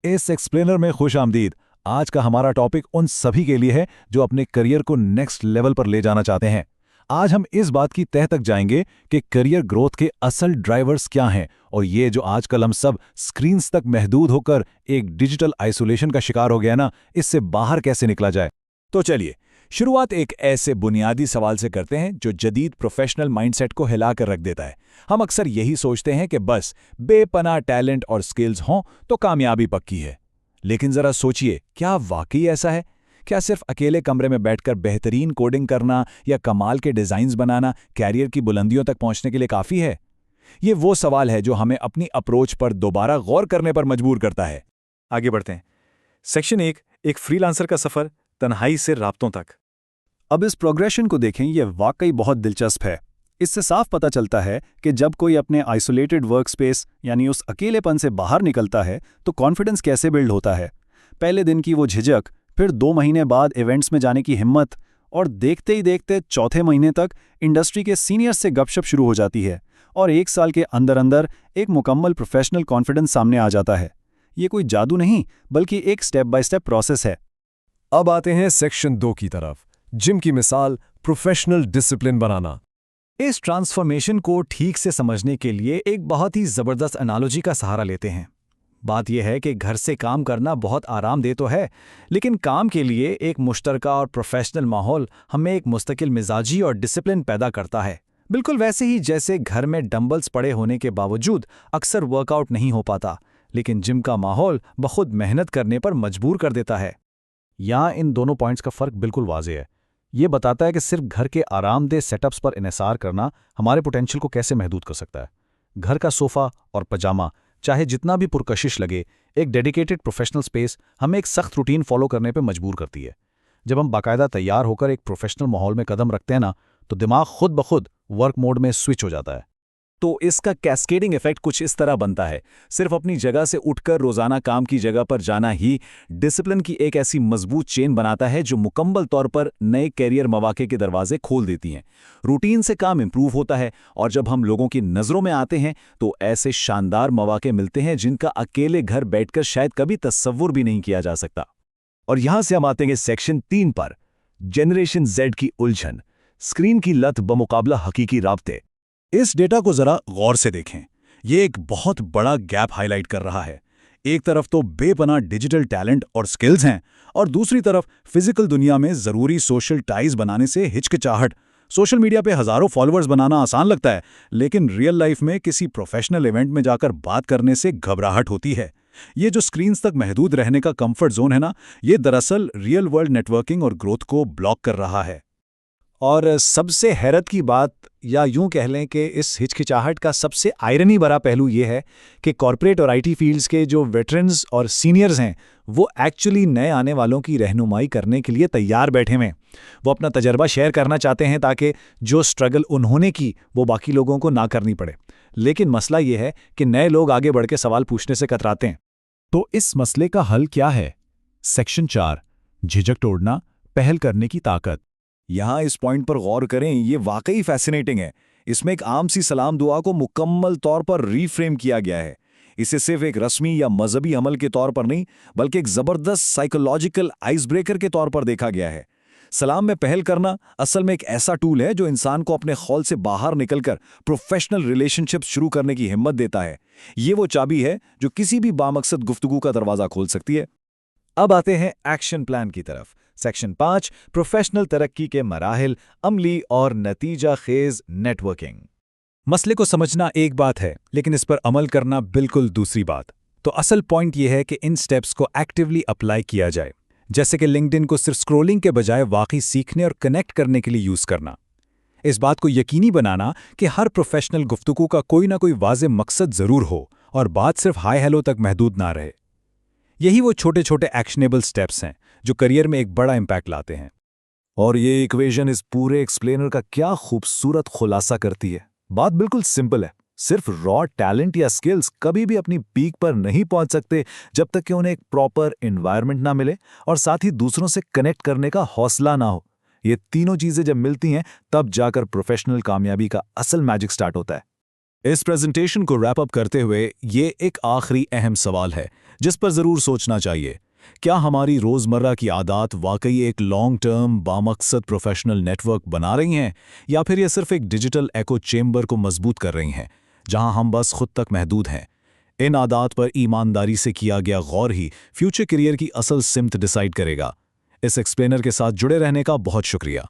इस एक्सप्लेनर में खुश आमदीद। आज का हमारा टॉपिक उन सभी के लिए है जो अपने करियर को नेक्स्ट लेवल पर ले जाना चाहते हैं। आज हम इस बात की तह तक जाएंगे कि करियर ग्रोथ के असल ड्राइवर्स क्या हैं और ये जो आजकल हम सब स्क्रीन्स तक महदूद होकर एक डिजिटल आइसोलेशन का शिकार हो गया ना, इससे बाहर कैसे निकला जाए। तो चलिए शुरुआत एक ऐसे बुनियादी सवाल से करते हैं जो जदीद प्रोफेशनल माइंडसेट को हिला कर रख देता है। हम अक्सर यही सोचते हैं कि बस बेपनाह टैलेंट और स्किल्स हों तो कामयाबी पक्की है। लेकिन जरा सोचिए, क्या वाकई ऐसा है? क्या सिर्फ अकेले कमरे में बैठकर बेहतरीन कोडिंग करना या कमाल के डिजाइन्स बनाना कैरियर की बुलंदियों तक पहुंचने के लिए काफी है? ये वो सवाल है जो हमें अपनी अप्रोच पर दोबारा गौर करने पर मजबूर करता है। आगे बढ़ते हैं। सेक्शन 1, एक फ्रीलांसर का सफर तन्हाई से राब्तों तक। अब इस प्रोग्रेशन को देखें, यह वाकई बहुत दिलचस्प है। इससे साफ पता चलता है कि जब कोई अपने आइसोलेटेड वर्कस्पेस यानी उस अकेलेपन से बाहर निकलता है तो कॉन्फिडेंस कैसे बिल्ड होता है। पहले दिन की वो झिझक, फिर 2 महीने बाद इवेंट्स में जाने की हिम्मत, और देखते ही देखते चौथे महीने तक इंडस्ट्री के सीनियर्स से गपशप शुरू हो जाती है और 1 साल के अंदर अंदर एक मुकम्मल प्रोफेशनल कॉन्फिडेंस सामने आ जाता है। ये कोई जादू नहीं, बल्कि एक स्टेप बाय स्टेप प्रोसेस है। अब आते हैं सेक्शन 2 की तरफ। जिम की मिसाल, प्रोफेशनल डिसिप्लिन बनाना। इस ट्रांसफॉर्मेशन को ठीक से समझने के लिए एक बहुत ही जबरदस्त एनालॉजी का सहारा लेते हैं। बात यह है कि घर से काम करना बहुत आरामदेह तो है, लेकिन काम के लिए एक मुश्तरका और प्रोफेशनल माहौल हमें एक मुस्तकिल मिजाजी और डिसिप्लिन पैदा करता है। बिल्कुल वैसे ही जैसे घर में डंबल्स पड़े होने के बावजूद अक्सर वर्कआउट नहीं हो पाता, लेकिन जिम का माहौल बखुद मेहनत करने पर मजबूर कर देता है। यहाँ इन दोनों पॉइंट्स का फर्क बिल्कुल वाज़ेह है। ये बताता है कि सिर्फ घर के आरामदेह सेटअप्स पर इन्हिसार करना हमारे पोटेंशियल को कैसे महदूद कर सकता है। घर का सोफ़ा और पजामा चाहे जितना भी पुरकशिश लगे, एक डेडिकेटेड प्रोफेशनल स्पेस हमें एक सख्त रूटीन फॉलो करने पर मजबूर करती है। जब हम बाकायदा तैयार होकर एक प्रोफेशनल माहौल में कदम रखते हैं ना, तो दिमाग खुद ब खुद वर्क मोड में स्विच हो जाता है। तो इसका कैस्केडिंग इफेक्ट कुछ इस तरह बनता है। सिर्फ अपनी जगह से उठकर रोजाना काम की जगह पर जाना ही डिसिप्लिन की एक ऐसी मजबूत चेन बनाता है जो मुकम्मल तौर पर नए कैरियर मौके के दरवाजे खोल देती हैं। रूटीन से काम इंप्रूव होता है और जब हम लोगों की नज़रों में आते हैं तो ऐसे शानदार मौके मिलते हैं जिनका अकेले घर बैठकर शायद कभी तस्वुर भी नहीं किया जा सकता। और यहां से हम आते हैं सेक्शन 3 पर, जनरेशन जेड की उलझन, स्क्रीन की लत बमुकाबला हकीकी राब्ते। इस डेटा को जरा गौर से देखें। ये एक बहुत बड़ा गैप हाईलाइट कर रहा है। एक तरफ तो बेपनाह डिजिटल टैलेंट और स्किल्स हैं और दूसरी तरफ फिजिकल दुनिया में जरूरी सोशल टाइज बनाने से हिचकिचाहट। सोशल मीडिया पे हजारों फॉलोअर्स बनाना आसान लगता है, लेकिन रियल लाइफ में किसी प्रोफेशनल इवेंट में जाकर बात करने से घबराहट होती है। ये जो स्क्रीन्स तक महदूद रहने का कंफर्ट जोन है ना, ये दरअसल रियल वर्ल्ड नेटवर्किंग और ग्रोथ को ब्लॉक कर रहा है। और सबसे हैरत की बात, या यूं कह लें कि इस हिचकिचाहट का सबसे आयरनी भरा पहलू ये है कि कॉर्पोरेट और आईटी फील्ड्स के जो वेटरन्स और सीनियर्स हैं, वो एक्चुअली नए आने वालों की रहनुमाई करने के लिए तैयार बैठे हुए हैं। वो अपना तजर्बा शेयर करना चाहते हैं ताकि जो स्ट्रगल उन्होंने की वो बाकी लोगों को ना करनी पड़े। लेकिन मसला ये है कि नए लोग आगे बढ़ के सवाल पूछने से कतराते हैं। तो इस मसले का हल क्या है? सेक्शन 4, झिझक तोड़ना, पहल करने की ताकत। यहाँ इस पॉइंट पर गौर करें, ये वाकई फैसिनेटिंग है। इसमें एक आम सी सलाम दुआ को मुकम्मल तौर पर रीफ्रेम किया गया है। इसे सिर्फ एक रस्मी या मजहबी अमल के तौर पर नहीं, बल्कि एक जबरदस्त साइकोलॉजिकल आइस ब्रेकर के तौर पर देखा गया है। सलाम में पहल करना असल में एक ऐसा टूल है जो इंसान को अपने खौल से बाहर निकलकर प्रोफेशनल रिलेशनशिप शुरू करने की हिम्मत देता है। ये वो चाबी है जो किसी भी बामकसद गुफ्तगू का दरवाजा खोल सकती है। अब आते हैं एक्शन प्लान की तरफ। सेक्शन 5, प्रोफेशनल तरक्की के मराहिल, अमली और नतीजा खेज नेटवर्किंग। मसले को समझना एक बात है, लेकिन इस पर अमल करना बिल्कुल दूसरी बात। तो असल पॉइंट यह है कि इन स्टेप्स को एक्टिवली अप्लाई किया जाए। जैसे कि लिंक्डइन को सिर्फ स्क्रोलिंग के बजाय वाकई सीखने और कनेक्ट करने के लिए यूज करना। इस बात को यकीनी बनाना कि हर प्रोफेशनल गुफ्तगू का कोई ना कोई वाज़ेह मकसद जरूर हो और बात सिर्फ हाय हेलो तक महदूद ना रहे। यही वो छोटे छोटे एक्शनेबल स्टेप्स हैं जो करियर में एक बड़ा इंपैक्ट लाते हैं। और ये इक्वेशन इस पूरे एक्सप्लेनर का क्या खूबसूरत खुलासा करती है। बात बिल्कुल सिंपल है। सिर्फ रॉ टैलेंट या स्किल्स कभी भी अपनी पीक पर नहीं पहुंच सकते जब तक कि उन्हें एक प्रॉपर एनवायरनमेंट ना मिले और साथ ही दूसरों से कनेक्ट करने का हौसला ना हो। ये तीनों चीजें जब मिलती हैं तब जाकर प्रोफेशनल कामयाबी का असल मैजिक स्टार्ट होता है। इस प्रेजेंटेशन को रैप अप करते हुए ये एक आखिरी अहम सवाल है जिस पर ज़रूर सोचना चाहिए। क्या हमारी रोज़मर्रा की आदत वाकई एक लॉन्ग टर्म बामकसद प्रोफेशनल नेटवर्क बना रही हैं, या फिर ये सिर्फ एक डिजिटल एको चेम्बर को मजबूत कर रही हैं जहां हम बस खुद तक महदूद हैं? इन आदत पर ईमानदारी से किया गया गौर ही फ्यूचर करियर की असल सिमत डिसाइड करेगा। इस एक्सप्लेनर के साथ जुड़े रहने का बहुत शुक्रिया।